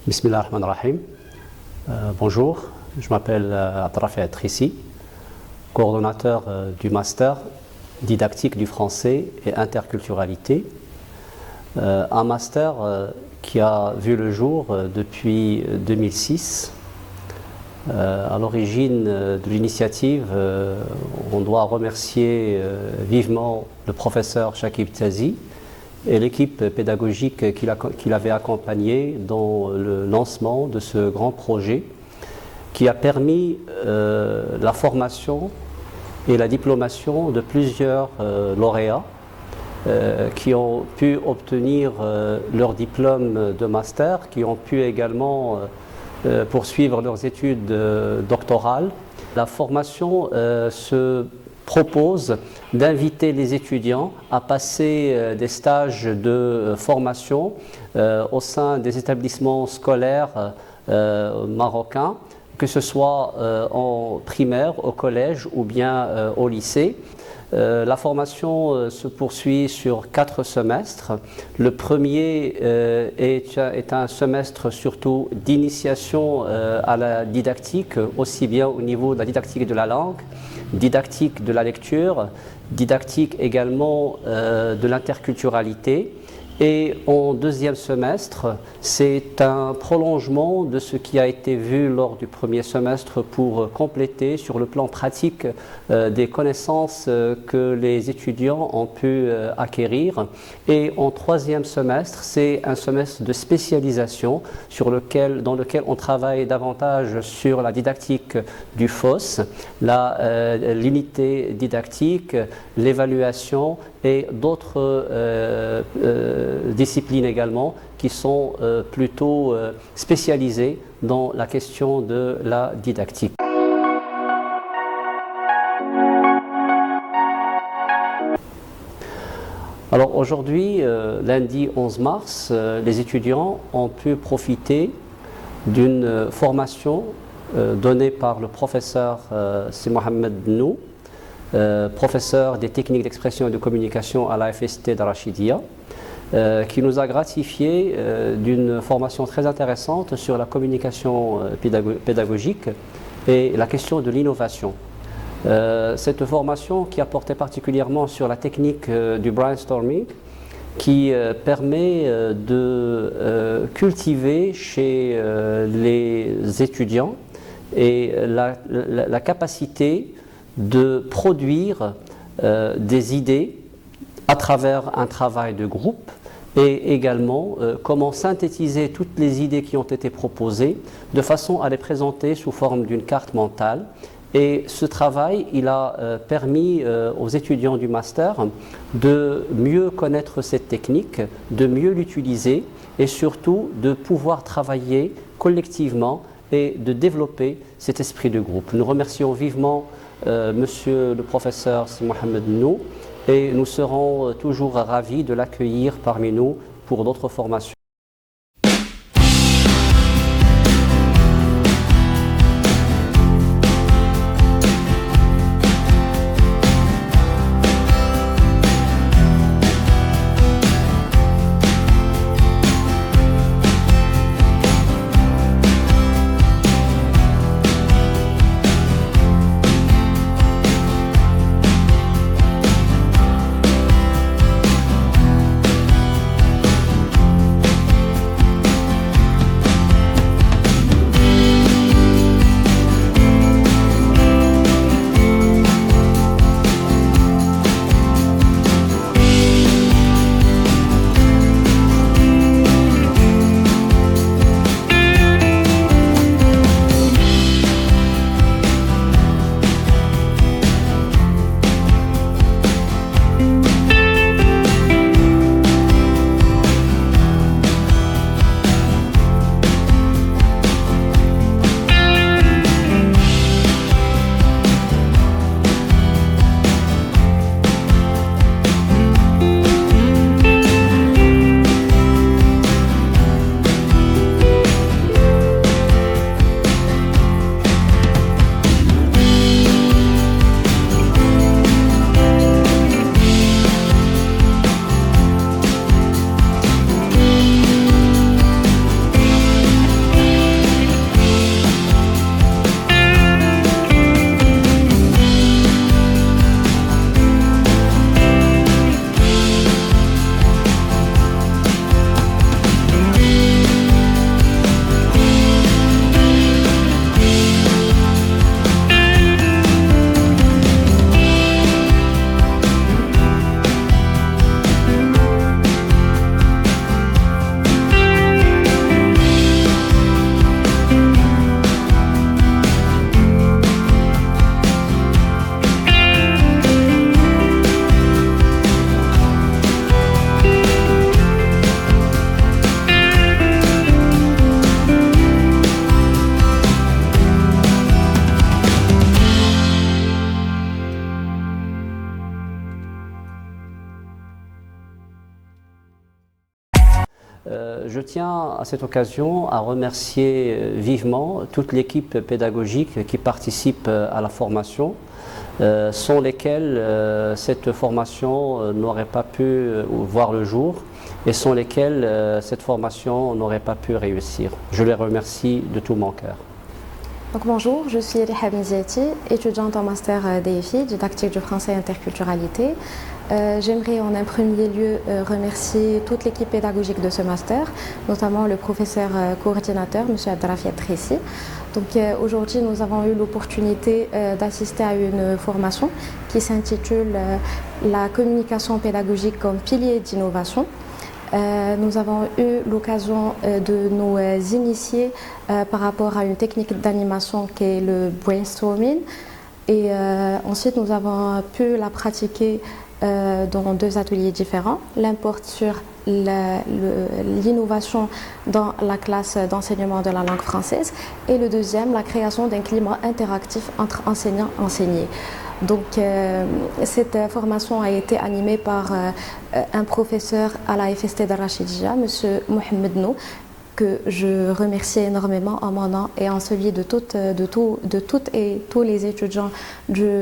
Bismillah ar-Rahman ar-Rahim. Bonjour, je m'appelle Abdrafi Trissi, coordonnateur du master didactique du français et interculturalité. Un master qui a vu le jour depuis 2006. À l'origine de l'initiative, on doit remercier vivement le professeur Shakib Tazi et l'équipe pédagogique qui l'avait accompagné dans le lancement de ce grand projet qui a permis la formation et la diplomation de plusieurs lauréats qui ont pu obtenir leur diplôme de master, qui ont pu également poursuivre leurs études doctorales. La formation se propose d'inviter les étudiants à passer des stages de formation au sein des établissements scolaires marocains, que ce soit en primaire, au collège ou bien au lycée. La formation se poursuit sur 4 semestres. Le premier est un semestre surtout d'initiation à la didactique, aussi bien au niveau de la didactique de la langue, didactique de la lecture, didactique également de l'interculturalité. Et en deuxième semestre, c'est un prolongement de ce qui a été vu lors du premier semestre pour compléter sur le plan pratique des connaissances que les étudiants ont pu acquérir. Et en troisième semestre, c'est un semestre de spécialisation dans lequel on travaille davantage sur la didactique du FOSS, l'unité didactique, l'évaluation et d'autres disciplines également qui sont plutôt spécialisées dans la question de la didactique. Alors aujourd'hui, lundi 11 mars, les étudiants ont pu profiter d'une formation donnée par le professeur C'est Mohamed Nou, professeur des techniques d'expression et de communication à la FST d'Arachidia, qui nous a gratifié d'une formation très intéressante sur la communication pédagogique et la question de l'innovation. Cette formation qui a porté particulièrement sur la technique du brainstorming, qui permet de cultiver chez les étudiants et la capacité de produire des idées à travers un travail de groupe et également comment synthétiser toutes les idées qui ont été proposées de façon à les présenter sous forme d'une carte mentale. Et ce travail, il a permis aux étudiants du master de mieux connaître cette technique, de mieux l'utiliser et surtout de pouvoir travailler collectivement et de développer cet esprit de groupe. Nous remercions vivement Monsieur le professeur Mohamed Nou et nous serons toujours ravis de l'accueillir parmi nous pour d'autres formations. je tiens à cette occasion à remercier vivement toute l'équipe pédagogique qui participe à la formation, sans lesquelles cette formation n'aurait pas pu voir le jour et sans lesquelles cette formation n'aurait pas pu réussir. Je les remercie de tout mon cœur. Donc, bonjour, je suis Rihab Nziati, étudiante en master DFI, didactique du français et interculturalité. J'aimerais en un premier lieu remercier toute l'équipe pédagogique de ce master, notamment le professeur coordinateur, M. Abdrafia Trissi. Donc aujourd'hui, nous avons eu l'opportunité d'assister à une formation qui s'intitule La communication pédagogique comme pilier d'innovation. Nous avons eu l'occasion de nous initier par rapport à une technique d'animation qui est le brainstorming. Et ensuite, nous avons pu la pratiquer dans 2 ateliers différents. L'un porte sur l'innovation dans la classe d'enseignement de la langue française et le deuxième, la création d'un climat interactif entre enseignants et enseignés. Donc cette formation a été animée par un professeur à la FST de Rachidja, M. Mohamed Nou, que je remercie énormément en mon nom et en celui de toutes et tous les étudiants du